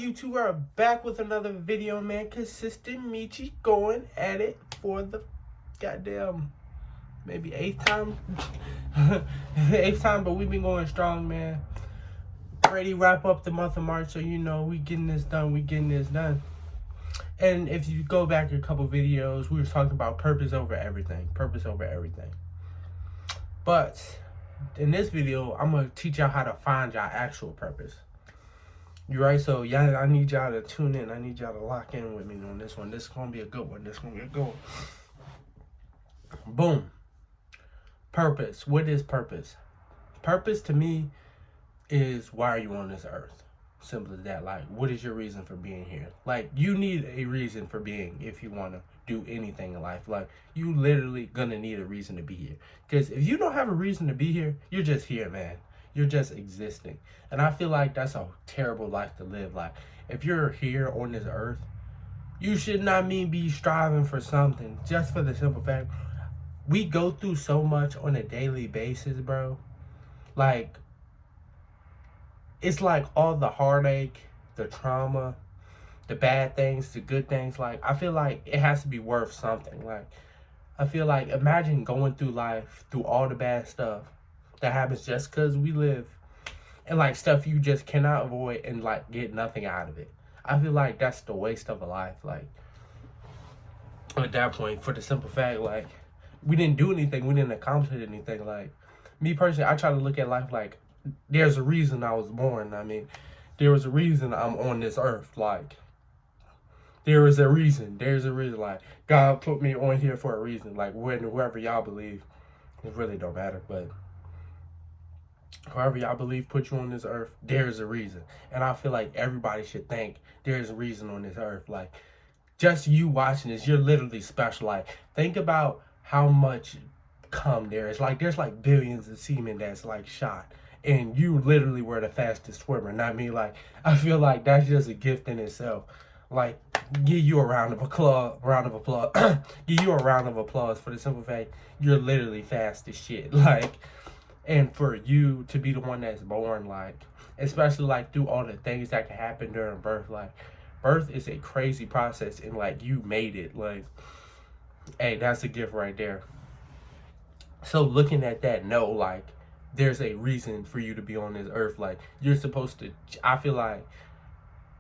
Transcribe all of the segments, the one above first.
You two are back with another video, man. Consistent Michi going at it for the goddamn maybe eighth time. Eighth time, but we've been going strong, man. Ready wrap up the month of March, so you know we getting this done. And if you go back a couple videos, we were talking about purpose over everything. Purpose over everything. But in this video, I'm gonna teach y'all how to find y'all actual purpose. You right? So yeah, I need y'all to tune in. I need y'all to lock in with me on this one. This is gonna be a good one. Boom. Purpose. What is purpose? Purpose to me is, why are you on this earth? Simple as that. Like, what is your reason for being here? Like, you need a reason for being if you want to do anything in life. Like, you literally gonna need a reason to be here. Because if you don't have a reason to be here, you're just here, man. You're just existing. And I feel like that's a terrible life to live. Like, if you're here on this earth, you should not be striving for something. Just for the simple fact, we go through so much on a daily basis, bro. Like, it's like all the heartache, the trauma, the bad things, the good things. Like, I feel like it has to be worth something. Like, I feel like, imagine going through life, through all the bad stuff that happens just because we live, and like stuff you just cannot avoid and like get nothing out of it. I feel like that's the waste of a life. Like, at that point, for the simple fact, like, we didn't do anything, we didn't accomplish anything. Like, me personally, I try to look at life like, there's a reason I was born. I mean, there was a reason I'm on this earth. Like, there is a reason. There's a reason. Like, God put me on here for a reason. Like, whoever y'all believe, it really don't matter. But whoever y'all believe put you on this earth, there's a reason. And I feel like everybody should think there's a reason on this earth. Like, just you watching this, you're literally special. Like, think about how much cum there is. Like, there's like billions of semen that's like shot, and you literally were the fastest swimmer. Not me. Like, I feel like that's just a gift in itself. Like, give you a round of applause. Give you a round of applause for the simple fact you're literally fast as shit. Like, and for you to be the one that's born, like, especially like through all the things that can happen during birth. Like, birth is a crazy process, and like, you made it. Like, hey, that's a gift right there. So looking at that, no, like, there's a reason for you to be on this earth. Like, you're supposed to, I feel like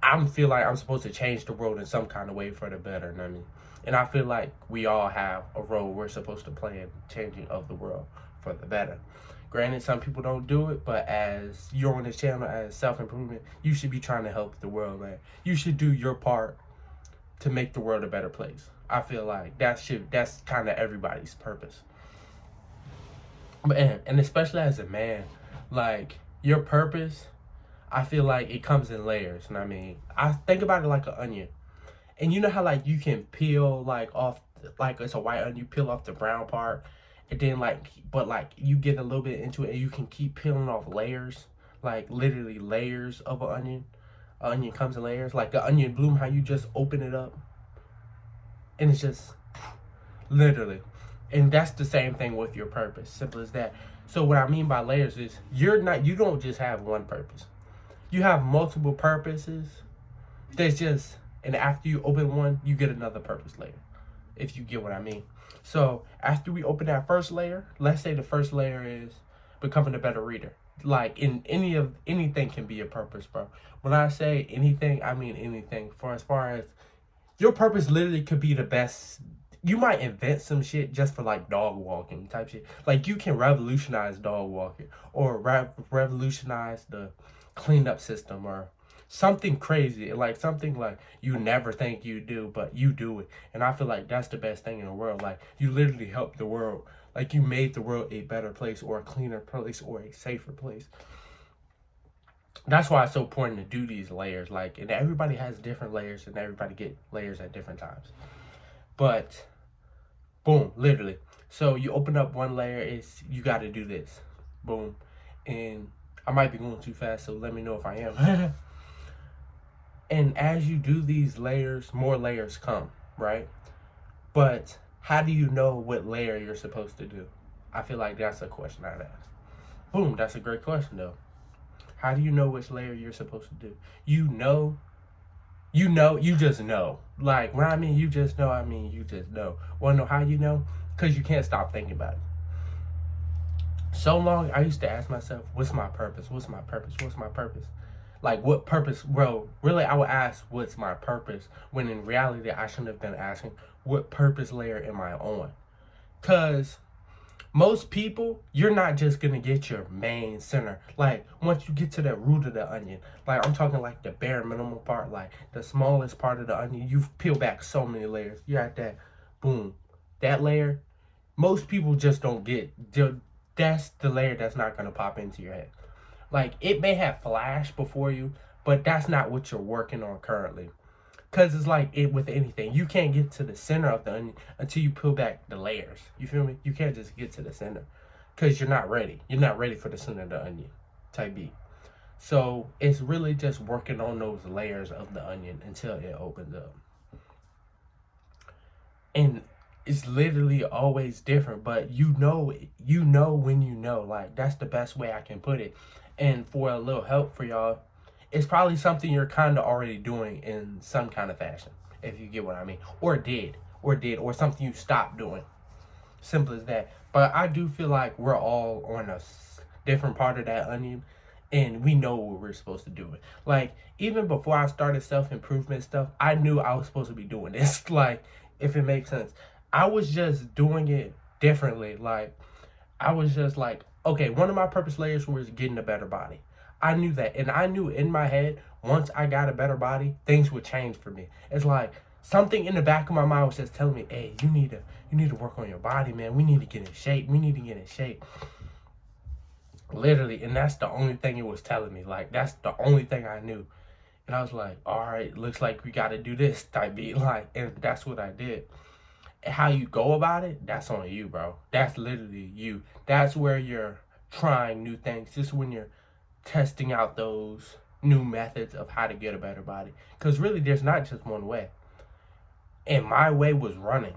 I'm supposed to change the world in some kind of way for the better. You know what I mean? And I feel like we all have a role we're supposed to play in changing of the world for the better. Granted, some people don't do it, but as you're on this channel, as self-improvement, you should be trying to help the world, man. You should do your part to make the world a better place. I feel like that's kind of everybody's purpose. And especially as a man, like, your purpose, I feel like it comes in layers. And I mean, I think about it like an onion. And you know how like you can peel like off, like it's a white onion, you peel off the brown part, and then like, but like you get a little bit into it and you can keep peeling off layers, like literally layers of an onion. An onion comes in layers, like the onion bloom, how you just open it up and it's just literally. And that's the same thing with your purpose. Simple as that. So what I mean by layers is, you don't just have one purpose. You have multiple purposes. There's just, and after you open one, you get another purpose later, if you get what I mean. So after we open that first layer, let's say the first layer is becoming a better reader. Like, in anything can be a purpose, bro. When I say anything, I mean anything. For as far as your purpose literally could be the best. You might invent some shit just for like dog walking type shit. Like, you can revolutionize dog walking, or revolutionize the cleanup system, or something crazy, like something like you never think you do, but you do it. And I feel like that's the best thing in the world. Like, you literally helped the world. Like, you made the world a better place, or a cleaner place, or a safer place. That's why it's so important to do these layers. Like, and everybody has different layers, and everybody get layers at different times. But boom, literally. So you open up one layer, it's, you got to do this. Boom. And I might be going too fast, so let me know if I am. And as you do these layers, more layers come, right? But how do you know what layer you're supposed to do? I feel like that's a question I'd ask. Boom, that's a great question, though. How do you know which layer you're supposed to do? You know You just know. Like, when I mean you just know, I mean you just know. Wanna know how you know? Because you can't stop thinking about it. So long, I used to ask myself, what's my purpose? What's my purpose? What's my purpose? Like, what purpose? Well, really, I would ask, what's my purpose? When in reality, I shouldn't have been asking, what purpose layer am I on? Because most people, you're not just gonna get your main center. Like, once you get to the root of the onion, like, I'm talking like the bare minimum part, like the smallest part of the onion, you've peeled back so many layers. You're at that, boom, that layer. Most people just don't get. That's the layer that's not gonna pop into your head. Like, it may have flashed before you, but that's not what you're working on currently. Cause it's like it with anything. You can't get to the center of the onion until you peel back the layers. You feel me? You can't just get to the center. Cause you're not ready. You're not ready for the center of the onion. Type B. So it's really just working on those layers of the onion until it opens up. And it's literally always different, but you know when you know. Like, that's the best way I can put it. And for a little help for y'all, it's probably something you're kind of already doing in some kind of fashion, if you get what I mean, or something you stopped doing. Simple as that. But I do feel like we're all on a different part of that onion, and we know what we're supposed to do. It like, even before I started self-improvement stuff, I knew I was supposed to be doing this. Like, if it makes sense, I was just doing it differently. Like, I was just like, okay, one of my purpose layers was getting a better body. I knew that, and I knew in my head, once I got a better body, things would change for me. It's like something in the back of my mind was just telling me, hey, you need to work on your body, man. We need to get in shape. We need to get in shape. Literally, and that's the only thing it was telling me. Like, that's the only thing I knew. And I was like, all right, looks like we got to do this type beat. Like, and that's what I did. How you go about it, that's on you, bro. That's literally you. That's where you're trying new things. Just when you're testing out those new methods of how to get a better body. Because really, there's not just one way. And my way was running.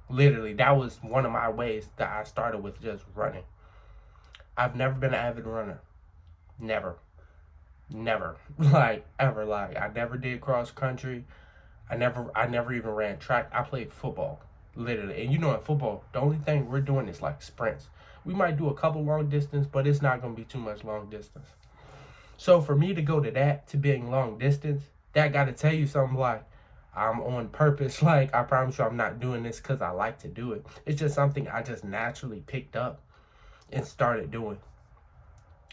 Literally, that was one of my ways that I started with, just running. I've never been an avid runner. Never. Never. Like, ever. Like, I never did cross country. I never even ran track. I played football. Literally. And you know, in football, the only thing we're doing is like sprints. We might do a couple long distance, but it's not going to be too much long distance. So for me to go to that, to being long distance, that got to tell you something. Like, I'm on purpose. Like, I promise you, I'm not doing this because I like to do it. It's just something I just naturally picked up and started doing.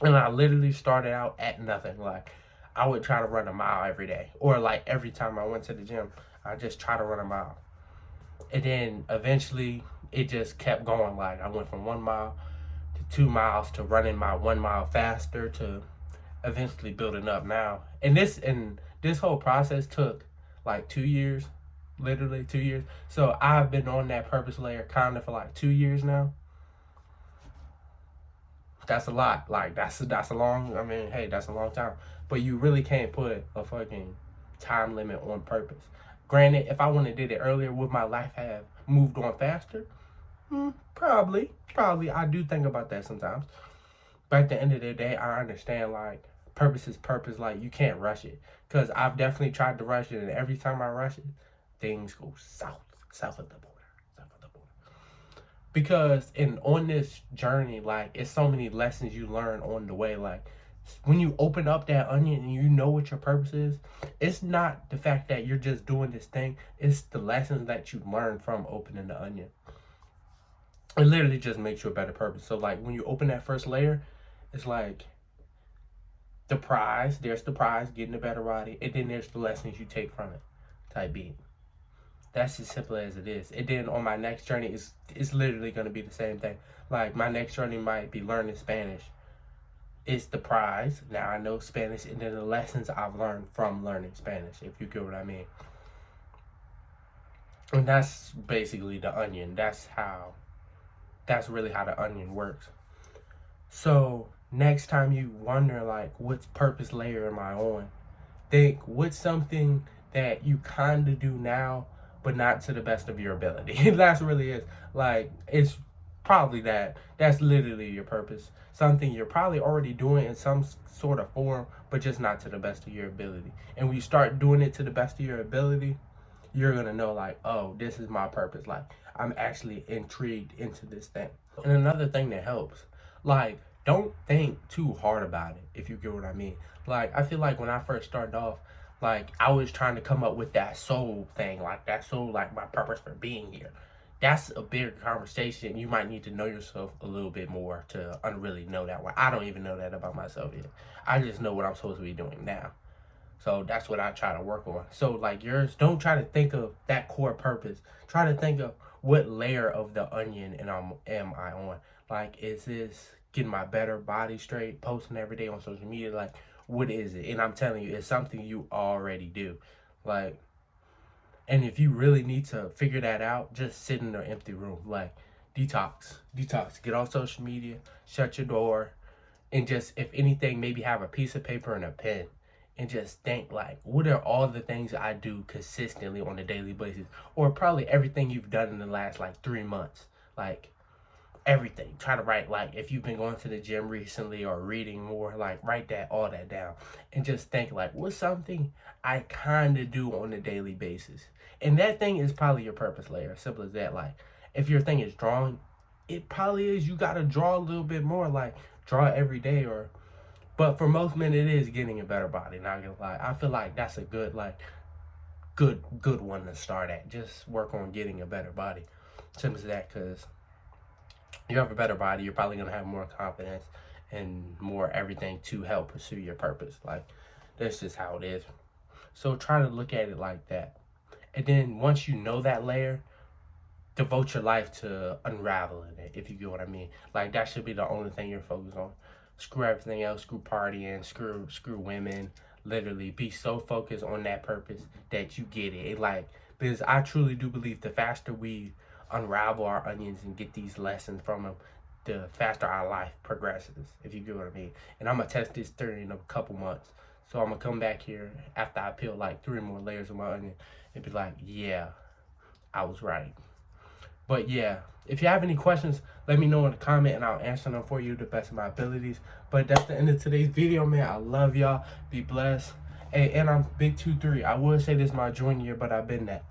And I literally started out at nothing. Like, I would try to run a mile every day. Or like every time I went to the gym, I just try to run a mile. And then eventually it just kept going. Like, I went from 1 mile to 2 miles to running my 1 mile faster to eventually building up now. And this whole process took like 2 years, literally 2 years. So I've been on that purpose layer kind of for like 2 years now. That's a lot. Like, that's a long. I mean, hey, that's a long time. But you really can't put a fucking time limit on purpose. Granted, if I would have did it earlier, would my life have moved on faster? Probably. I do think about that sometimes. But at the end of the day, I understand, like, purpose is purpose. Like, you can't rush it. Because I've definitely tried to rush it, and every time I rush it, things go south of the border. Because on this journey, like, it's so many lessons you learn on the way. Like, when you open up that onion and you know what your purpose is, it's not the fact that you're just doing this thing, it's the lessons that you learn from opening the onion. It literally just makes you a better person. So like, when you open that first layer, it's like there's the prize, getting a better body, and then there's the lessons you take from it. Type beat. That's as simple as it is. And then on my next journey, it's literally going to be the same thing. Like, my next journey might be learning Spanish. It's the prize. Now I know Spanish, and then the lessons I've learned from learning Spanish, if you get what I mean. And that's basically the onion. That's really how the onion works. So next time you wonder, like, what purpose layer am I on? Think, what's something that you kind of do now, but not to the best of your ability. That's really it. Like, it's probably that's literally your purpose. Something you're probably already doing in some sort of form, but just not to the best of your ability. And when you start doing it to the best of your ability, you're gonna know like, oh, this is my purpose. Like, I'm actually intrigued into this thing. And another thing that helps, like, don't think too hard about it, if you get what I mean. Like, I feel like when I first started off, like, I was trying to come up with that soul thing, like that soul, like my purpose for being here. That's a bigger conversation. You might need to know yourself a little bit more to really know that one. I don't even know that about myself yet. I just know what I'm supposed to be doing now. So that's what I try to work on. So like yours, don't try to think of that core purpose. Try to think of what layer of the onion and am I on? Like, is this getting my better body straight, posting every day on social media? Like, what is it? And I'm telling you, it's something you already do. Like, and if you really need to figure that out, just sit in an empty room. Like, detox. Get off social media, shut your door, and just, if anything, maybe have a piece of paper and a pen and just think like, what are all the things I do consistently on a daily basis, or probably everything you've done in the last like 3 months, like everything. Try to write, like, if you've been going to the gym recently or reading more, like write that all that down and just think like, what's something I kind of do on a daily basis. And that thing is probably your purpose layer, simple as that. Like, if your thing is drawing, it probably is, you got to draw a little bit more, like draw every day. Or but for most men, it is getting a better body. Not gonna lie, I feel like that's a good, like, good one to start at. Just work on getting a better body. Simple as that. Because you have a better body, you're probably gonna have more confidence and more everything to help pursue your purpose. Like, that's just how it is. So try to look at it like that. And then once you know that layer, devote your life to unraveling it, if you get what I mean. Like, that should be the only thing you're focused on. Screw everything else, screw partying, screw women. Literally be so focused on that purpose that you get it. Like, because I truly do believe the faster we unravel our onions and get these lessons from them, the faster our life progresses, if you get what I mean. And I'm gonna test this theory in a couple months. So I'm gonna come back here after I peel like 3 more layers of my onion and be like, yeah, I was right. But yeah, if you have any questions, let me know in the comment and I'll answer them for you to the best of my abilities. But that's the end of today's video, man. I love y'all. Be blessed. Hey, and I'm Big 2-3. I would say this is my junior year, but I've been that.